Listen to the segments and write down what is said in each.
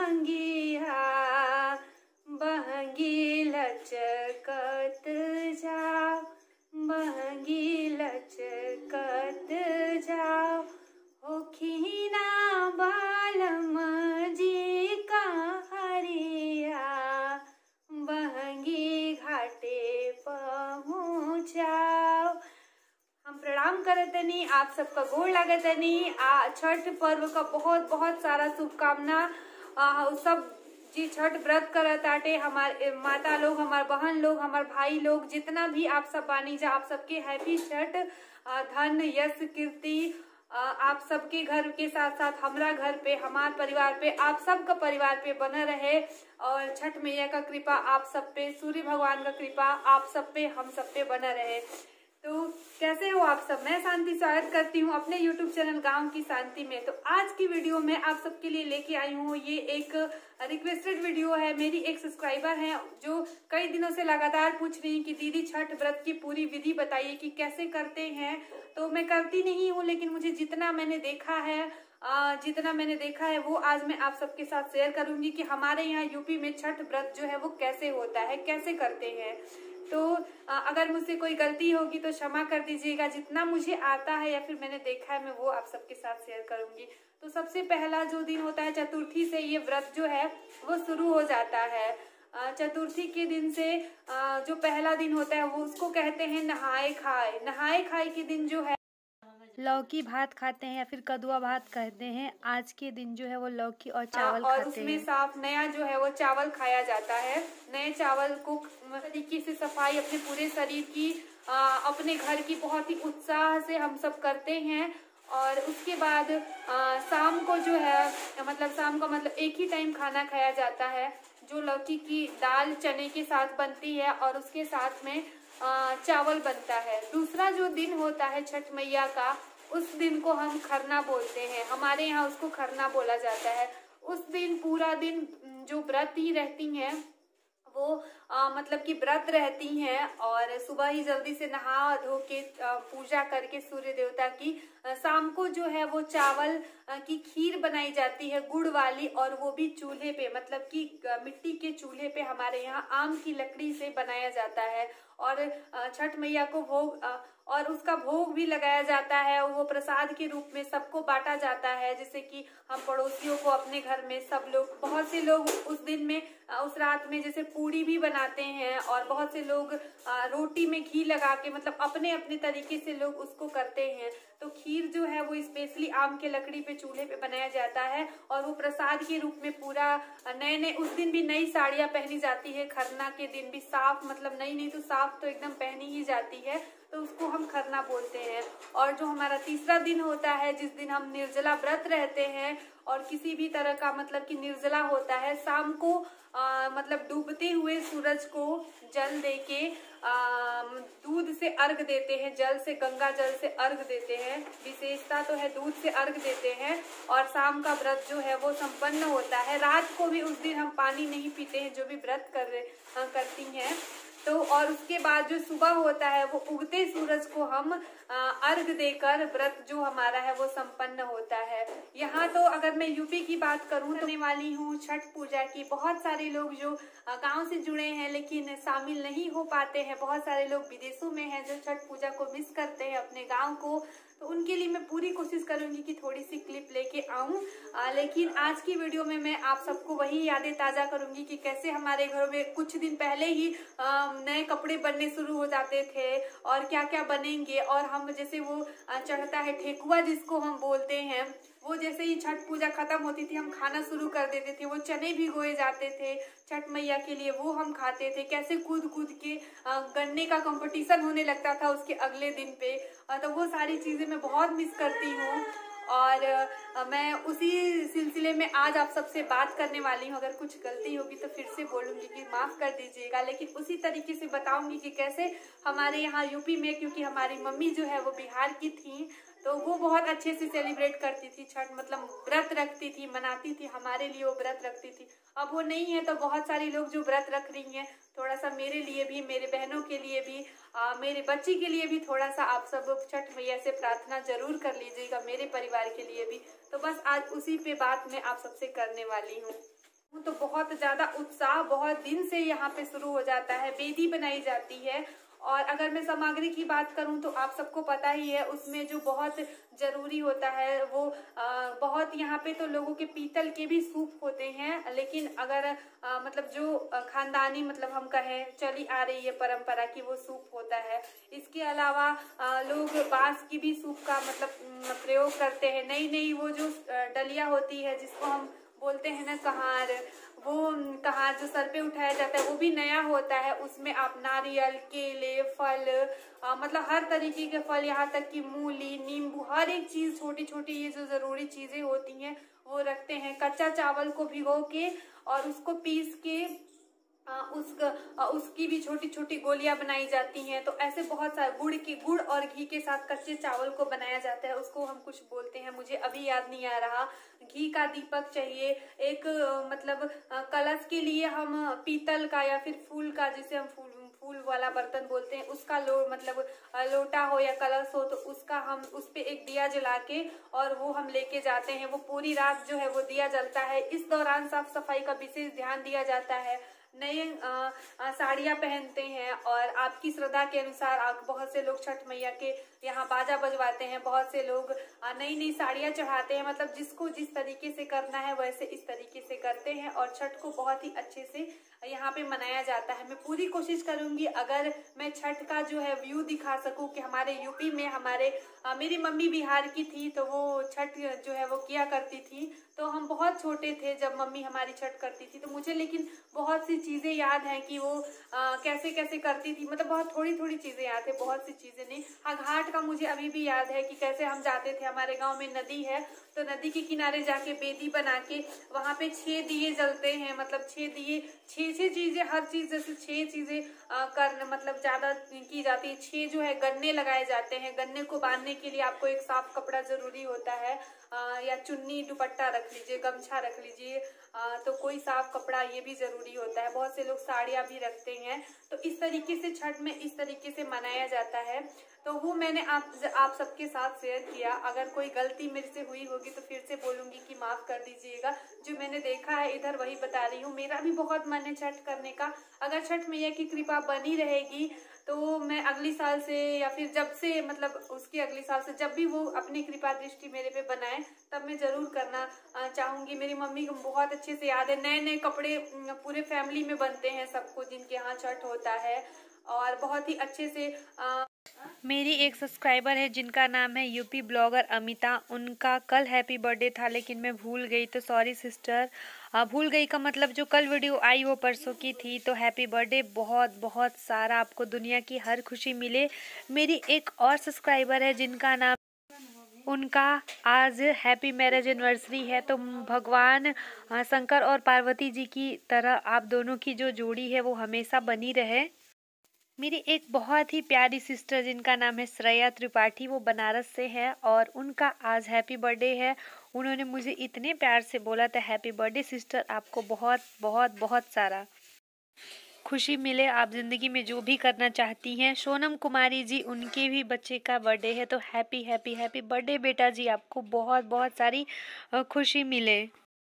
बहंगिया बहंगी लचकत जाओ, बहंगी लचकत जाओ, होखिना बालम जी का हरिया, बहंगी घाटे पहुँचाओ। हम प्रणाम करतनी, आप सबका गोड़ लागतनी। छठ पर्व का बहुत बहुत सारा शुभकामना। सब जी छठ व्रत करत आटे, हमारे माता लोग, हमारे बहन लोग, हमारे भाई लोग, जितना भी आप सब बानी जा, आप सबके हैप्पी छठ। धन यश कीर्ति आप सबके घर के साथ साथ हमारा घर पे, हमारे परिवार पे, आप सबका परिवार पे बना रहे। और छठ मैया का कृपा आप सब पे, सूर्य भगवान का कृपा आप सब पे, हम सब पे बना रहे। तो कैसे हो आप सब? मैं शांति स्वागत करती हूँ अपने YouTube चैनल गांव की शांति में। तो आज की वीडियो में आप सबके लिए लेके आई हूँ, ये एक रिक्वेस्टेड वीडियो है। मेरी एक सब्सक्राइबर है जो कई दिनों से लगातार पूछ रही है कि दीदी छठ व्रत की पूरी विधि बताइए कि कैसे करते हैं। तो मैं करती नहीं हूँ, लेकिन मुझे जितना मैंने देखा है वो आज मैं आप सबके साथ शेयर करूंगी कि हमारे यहाँ यूपी में छठ व्रत जो है वो कैसे होता है, कैसे करते हैं। तो अगर मुझसे कोई गलती होगी तो क्षमा कर दीजिएगा। जितना मुझे आता है या फिर मैंने देखा है मैं वो आप सबके साथ शेयर करूंगी। तो सबसे पहला जो दिन होता है, चतुर्थी से ये व्रत जो है वो शुरू हो जाता है। चतुर्थी के दिन से जो पहला दिन होता है वो उसको कहते हैं नहाए खाए। नहाए खाए के दिन जो है लौकी भात खाते हैं या फिर कदुआ भात कहते हैं। आज के दिन जो है वो लौकी और चावल खाते हैं। और उसमें साफ नया जो है वो चावल खाया जाता है। नए चावल को तरीके से सफाई अपने पूरे शरीर की, अपने घर की बहुत ही उत्साह से हम सब करते हैं। और उसके बाद शाम को जो है, मतलब शाम का मतलब एक ही टाइम खाना खाया जाता है, जो लौकी की दाल चने के साथ बनती है और उसके साथ में चावल बनता है। दूसरा जो दिन होता है छठ मैया का, उस दिन को हम खरना बोलते हैं। हमारे यहाँ उसको खरना बोला जाता है। उस दिन पूरा दिन जो व्रती रहती हैं वो मतलब कि व्रत रहती हैं और सुबह ही जल्दी से नहा धो के पूजा करके सूर्य देवता की, शाम को जो है वो चावल की खीर बनाई जाती है गुड़ वाली, और वो भी चूल्हे पे, मतलब कि मिट्टी के चूल्हे पे हमारे यहाँ आम की लकड़ी से बनाया जाता है। और छठ मैया को भोग और उसका भोग भी लगाया जाता है। वो प्रसाद के रूप में सबको बांटा जाता है, जैसे कि हम पड़ोसियों को, अपने घर में सब लोग, बहुत से लोग उस दिन में, उस रात में जैसे पूड़ी भी बनाते हैं और बहुत से लोग रोटी में घी लगा के, मतलब अपने अपने तरीके से लोग उसको करते हैं। तो खीर जो है वो स्पेशली आम के लकड़ी पे चूल्हे पे बनाया जाता है और वो प्रसाद के रूप में पूरा नए उस दिन भी नई साड़ियां पहनी जाती है। खरना के दिन भी साफ, मतलब नई तो साफ तो एकदम पहनी ही जाती है, तो उसको हम खरना बोलते हैं। और जो हमारा तीसरा दिन होता है, जिस दिन हम निर्जला व्रत रहते हैं और किसी भी तरह का मतलब कि निर्जला होता है, शाम को मतलब डूबते हुए सूरज को जल देके दूध से अर्घ देते हैं। जल से, गंगा जल से अर्घ देते हैं। विशेषता तो है दूध से अर्घ देते हैं और शाम का व्रत जो है वो संपन्न होता है। रात को भी उस दिन हम पानी नहीं पीते हैं, जो भी व्रत करती हैं। तो और उसके बाद जो सुबह होता है वो उगते सूरज को हम अर्घ देकर व्रत जो हमारा है वो संपन्न होता है। यहाँ तो अगर मैं यूपी की बात करूँ तो, वाली हूँ छठ पूजा की। बहुत सारे लोग जो गांव से जुड़े हैं लेकिन शामिल नहीं हो पाते हैं, बहुत सारे लोग विदेशों में हैं जो छठ पूजा को मिस करते हैं अपने गाँव को, तो उनके लिए मैं पूरी कोशिश करूंगी कि थोड़ी सी क्लिप लेके आऊं। लेकिन आज की वीडियो में मैं आप सबको वही यादें ताज़ा करूंगी कि कैसे हमारे घरों में कुछ दिन पहले ही नए कपड़े बनने शुरू हो जाते थे और क्या क्या बनेंगे। और हम जैसे वो चढ़ता है ठेकुआ जिसको हम बोलते हैं, वो जैसे ही छठ पूजा खत्म होती थी हम खाना शुरू कर देते थे। वो चने भिगोए जाते थे छठ मैया के लिए, वो हम खाते थे। कैसे कूद कूद के गन्ने का कंपटीशन होने लगता था उसके अगले दिन पे। तो वो सारी चीजें मैं बहुत मिस करती हूँ और मैं उसी सिलसिले में आज आप सबसे बात करने वाली हूँ। अगर कुछ गलती होगी तो फिर से बोलूंगी कि माफ कर दीजिएगा, लेकिन उसी तरीके से बताऊंगी कि कैसे हमारे यहाँ यूपी में, क्योंकि हमारी मम्मी जो है वो बिहार की थी, तो वो बहुत अच्छे से सेलिब्रेट करती थी छठ, मतलब व्रत रखती थी, मनाती थी, हमारे लिए वो व्रत रखती थी। अब वो नहीं है तो बहुत सारे लोग जो व्रत रख रही हैं, थोड़ा सा मेरे लिए भी, मेरे बहनों के लिए भी, मेरे बच्ची के लिए भी थोड़ा सा आप सब छठ मैया से प्रार्थना जरूर कर लीजिएगा, मेरे परिवार के लिए भी। तो बस आज उसी पे बात मैं आप सबसे करने वाली हूँ। तो बहुत ज्यादा उत्साह बहुत दिन से यहाँ पे शुरू हो जाता है, वेदी बनाई जाती है। और अगर मैं सामग्री की बात करूं तो आप सबको पता ही है, उसमें जो बहुत जरूरी होता है वो बहुत यहाँ पे तो लोगों के पीतल के भी सूप होते हैं, लेकिन अगर मतलब जो खानदानी मतलब हम कहें चली आ रही है परंपरा की, वो सूप होता है। इसके अलावा लोग बांस की भी सूप का मतलब प्रयोग करते हैं। नई नई वो जो डलिया होती है जिसको हम बोलते हैं ना कहार, वो कहार जो सर पे उठाया जाता है वो भी नया होता है। उसमें आप नारियल, केले, फल मतलब हर तरीके के फल, यहाँ तक कि मूली, नींबू, हर एक चीज, छोटी छोटी ये जो जरूरी चीजें होती हैं वो रखते हैं। कच्चा चावल को भिगो के और उसको पीस के उसकी भी छोटी छोटी गोलियां बनाई जाती हैं। तो ऐसे बहुत सारे गुड़ और घी के साथ कच्चे चावल को बनाया जाता है, उसको हम कुछ बोलते हैं, मुझे अभी याद नहीं आ रहा। घी का दीपक चाहिए। एक मतलब कलश के लिए हम पीतल का या फिर फूल का, जिसे हम फूल वाला बर्तन बोलते हैं, उसका मतलब लोटा हो या कलश हो तो उसका हम उस पे एक दिया जला के और वो हम लेके जाते हैं। वो पूरी रात जो है वो दिया जलता है। इस दौरान साफ सफाई का विशेष ध्यान दिया जाता है। नए साड़ियाँ पहनते हैं और आपकी श्रद्धा के अनुसार आप बहुत से लोग छठ मैया के यहाँ बाजा बजवाते हैं, बहुत से लोग नई नई साड़ियाँ चढ़ाते हैं। मतलब जिसको जिस तरीके से करना है वैसे इस तरीके से करते हैं और छठ को बहुत ही अच्छे से यहाँ पे मनाया जाता है। मैं पूरी कोशिश करूंगी अगर मैं छठ का जो है व्यू दिखा सकूं कि हमारे यूपी में मेरी मम्मी बिहार की थी तो वो छठ जो है वो किया करती थी। तो हम बहुत छोटे थे जब मम्मी हमारी छठ करती थी, तो मुझे लेकिन बहुत सी चीजें याद हैं कि वो कैसे कैसे करती थी। मतलब बहुत थोड़ी थोड़ी चीजें याद है, बहुत सी चीजें नहीं। हाँ, घाट का मुझे अभी भी याद है कि कैसे हम जाते थे। हमारे गांव में नदी है तो नदी के किनारे जाके बेदी बना के वहां पे 6 दिए जलते हैं। मतलब 6 दिए, 6 चीजें, हर चीज जैसे 6 चीजें कर मतलब ज्यादा की जाती है। 6 जो है गन्ने लगाए जाते हैं। गन्ने को बांधने के लिए आपको एक साफ कपड़ा जरूरी होता है, या चुन्नी दुपट्टा रख लीजिए, गमछा रख लीजिए, तो कोई साफ कपड़ा ये भी जरूरी होता है। बहुत से लोग साड़ियाँ भी रखते हैं। तो इस तरीके से छठ में इस तरीके से मनाया जाता है। तो वो मैंने आप सबके साथ शेयर किया। अगर कोई गलती मेरे से हुई होगी तो फिर से बोलूंगी कि माफ कर दीजिएगा। जो मैंने देखा है इधर वही बता रही हूँ। मेरा भी बहुत मन है छठ करने का। अगर छठ मैया की कृपा बनी रहेगी तो मैं अगली साल से या फिर जब से मतलब उसके अगले साल से जब भी वो अपनी कृपा दृष्टि मेरे पे बनाए तब मैं जरूर करना चाहूंगी। मेरी मम्मी को बहुत अच्छे से याद है, नए नए कपड़े पूरे फैमिली में बनते हैं सबको जिनके यहाँ छठ होता है और बहुत ही अच्छे से मेरी एक सब्सक्राइबर है जिनका नाम है यूपी ब्लॉगर अमिता। उनका कल हैप्पी बर्थडे था लेकिन मैं भूल गई, तो सॉरी सिस्टर। भूल गई का मतलब जो कल वीडियो आई वो परसों की थी। तो हैप्पी बर्थडे, बहुत बहुत सारा आपको दुनिया की हर खुशी मिले। मेरी एक और सब्सक्राइबर है जिनका नाम, उनका आज हैप्पी मैरिज एनिवर्सरी है। तो भगवान शंकर और पार्वती जी की तरह आप दोनों की जो जोड़ी है वो हमेशा बनी रहे। मेरी एक बहुत ही प्यारी सिस्टर जिनका नाम है श्रेया त्रिपाठी, वो बनारस से है और उनका आज हैप्पी बर्थडे है। उन्होंने मुझे इतने प्यार से बोला था हैप्पी बर्थडे सिस्टर, आपको बहुत बहुत बहुत सारा खुशी मिले, आप जिंदगी में जो भी करना चाहती हैं। सोनम कुमारी जी, उनके भी बच्चे का बर्थडे है, तो हैप्पी हैप्पी हैप्पी बर्थडे बेटा जी, आपको बहुत बहुत सारी खुशी मिले।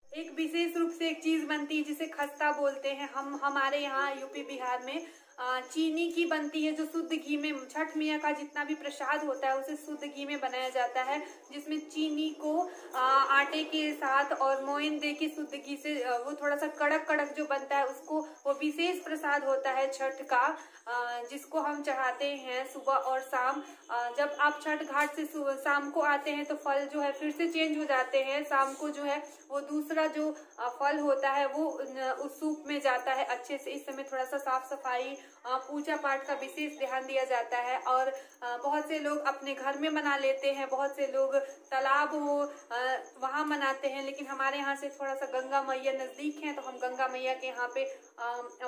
एक विशेष रूप से एक चीज बनती है जिसे खस्ता बोलते हैं। हम हमारे यहाँ यूपी बिहार में चीनी की बनती है, जो शुद्ध घी में। छठ मैया का जितना भी प्रसाद होता है उसे शुद्ध घी में बनाया जाता है, जिसमें चीनी को आटे के साथ और मोइन दे के शुद्ध घी से वो थोड़ा सा कड़क कड़क जो बनता है उसको, वो विशेष प्रसाद होता है छठ का, जिसको हम चढ़ाते हैं सुबह और शाम। जब आप छठ घाट से शाम को आते हैं तो फल जो है फिर से चेंज हो जाते हैं। शाम को जो है वो दूसरा जो फल होता है वो उस सूप में जाता है अच्छे से। इस समय थोड़ा सा साफ सफाई, पूजा पाठ का विशेष ध्यान दिया जाता है। और बहुत से लोग अपने घर में मना लेते हैं, बहुत से लोग तालाब हो वहां मनाते हैं, लेकिन हमारे यहाँ से थोड़ा सा गंगा मैया नजदीक है तो हम गंगा मैया के यहाँ पे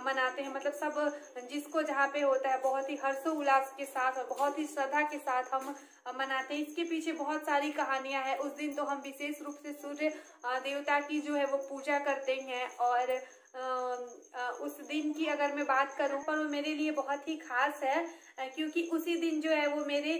मनाते हैं। मतलब सब जिसको जहाँ पे होता है बहुत ही हर्षोल्लास के साथ और बहुत ही श्रद्धा के साथ हम मनाते हैं। इसके पीछे बहुत सारी कहानियां हैं। उस दिन तो हम विशेष रूप से सूर्य देवता की जो है वो पूजा करते हैं। और उस दिन की अगर मैं बात करूं पर वो मेरे लिए बहुत ही खास है, क्योंकि उसी दिन जो है वो मेरे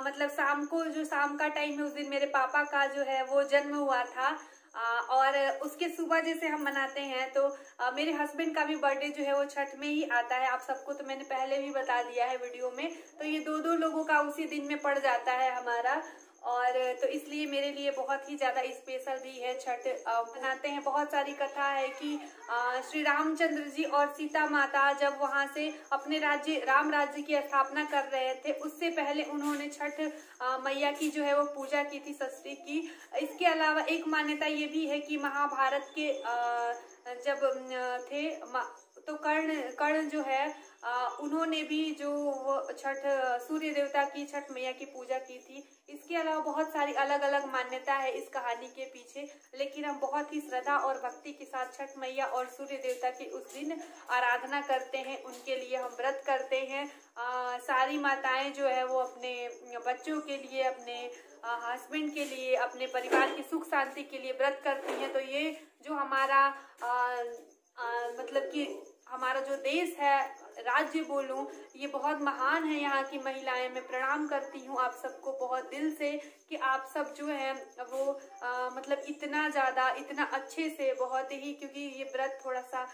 मतलब शाम को जो शाम का टाइम है उस दिन मेरे पापा का जो है वो जन्म हुआ था। और उसके सुबह जैसे हम मनाते हैं तो मेरे हस्बैंड का भी बर्थडे जो है वो छठ में ही आता है। आप सबको तो मैंने पहले भी बता दिया है वीडियो में। तो ये दो लोगों का उसी दिन में पड़ जाता है हमारा, और तो इसलिए मेरे लिए बहुत ही ज्यादा स्पेशल भी है छठ। मनाते हैं, बहुत सारी कथा है कि श्री रामचंद्र जी और सीता माता जब वहां से अपने राम राज्य की स्थापना कर रहे थे, उससे पहले उन्होंने छठ मैया की जो है वो पूजा की थी, षष्ठी की। इसके अलावा एक मान्यता ये भी है कि महाभारत के जब थे तो कर्ण जो है उन्होंने भी जो वो छठ सूर्य देवता की, छठ मैया की पूजा की थी। इसके अलावा बहुत सारी अलग अलग मान्यता है इस कहानी के पीछे, लेकिन हम बहुत ही श्रद्धा और भक्ति के साथ छठ मैया और सूर्य देवता की उस दिन आराधना करते हैं। उनके लिए हम व्रत करते हैं। सारी माताएं जो है वो अपने बच्चों के लिए, अपने हस्बैंड के लिए, अपने परिवार की सुख शांति के लिए व्रत करती हैं। तो ये जो हमारा मतलब कि हमारा जो देश है, राज्य बोलूं, ये बहुत महान है। यहाँ की महिलाएं, मैं प्रणाम करती हूँ आप सबको बहुत दिल से कि आप सब जो है वो मतलब इतना ज्यादा, इतना अच्छे से, बहुत ही, क्योंकि ये व्रत थोड़ा सा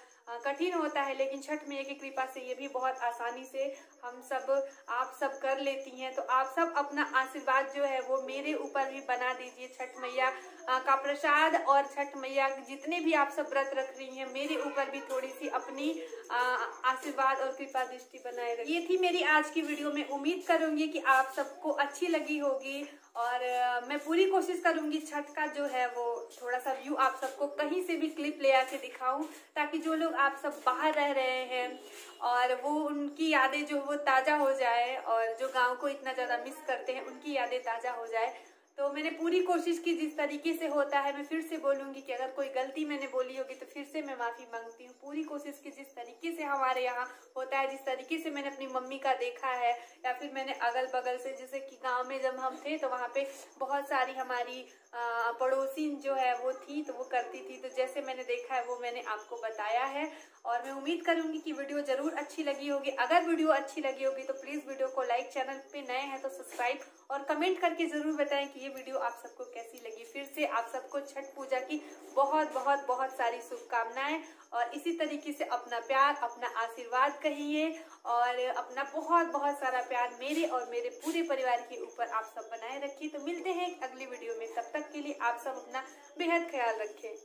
कठिन होता है, लेकिन छठ मैया की कृपा से ये भी बहुत आसानी से हम सब, आप सब कर लेती हैं। तो आप सब अपना आशीर्वाद जो है वो मेरे ऊपर भी बना दीजिए। छठ मैया का प्रसाद और छठ मैया जितने भी आप सब व्रत रख रही हैं, मेरे ऊपर भी थोड़ी सी अपनी आशीर्वाद और कृपा दृष्टि बनाए रखिए। ये थी मेरी आज की वीडियो। में उम्मीद करूंगी कि आप सबको अच्छी लगी होगी, और मैं पूरी कोशिश करूंगी छठ का जो है वो थोड़ा सा व्यू आप सबको कहीं से भी क्लिप ले आके दिखाऊं, ताकि जो लोग आप सब बाहर रह रहे हैं और वो उनकी यादें जो वो ताजा हो जाए, और जो गांव को इतना ज्यादा मिस करते हैं उनकी यादें ताजा हो जाए। तो मैंने पूरी कोशिश की जिस तरीके से होता है। मैं फिर से बोलूंगी कि अगर कोई गलती मैंने बोली होगी तो फिर से मैं माफी मांगती हूँ। पूरी कोशिश की जिस तरीके से हमारे यहाँ होता है, जिस तरीके से मैंने अपनी मम्मी का देखा है, या फिर मैंने अगल बगल से, जैसे कि गांव में जब हम थे तो वहाँ पे बहुत सारी हमारी पड़ोसी जो है वो थी, तो वो करती थी। तो जैसे मैंने देखा है वो मैंने आपको बताया है, और मैं उम्मीद करूंगी कि वीडियो जरूर अच्छी लगी होगी। अगर वीडियो अच्छी लगी होगी तो प्लीज वीडियो को लाइक, चैनल पे नए हैं तो सब्सक्राइब, और कमेंट करके जरूर बताएं कि ये वीडियो आप सबको कैसी लगी। फिर से आप सबको छठ पूजा की बहुत बहुत बहुत सारी शुभकामनाएं, और इसी तरीके से अपना प्यार, अपना आशीर्वाद कहिए, और अपना बहुत बहुत सारा प्यार मेरे और मेरे पूरे परिवार के ऊपर आप सब बनाए रखिए। तो मिलते हैं एक अगली वीडियो में, तब तक के लिए आप सब अपना बेहद ख्याल रखें।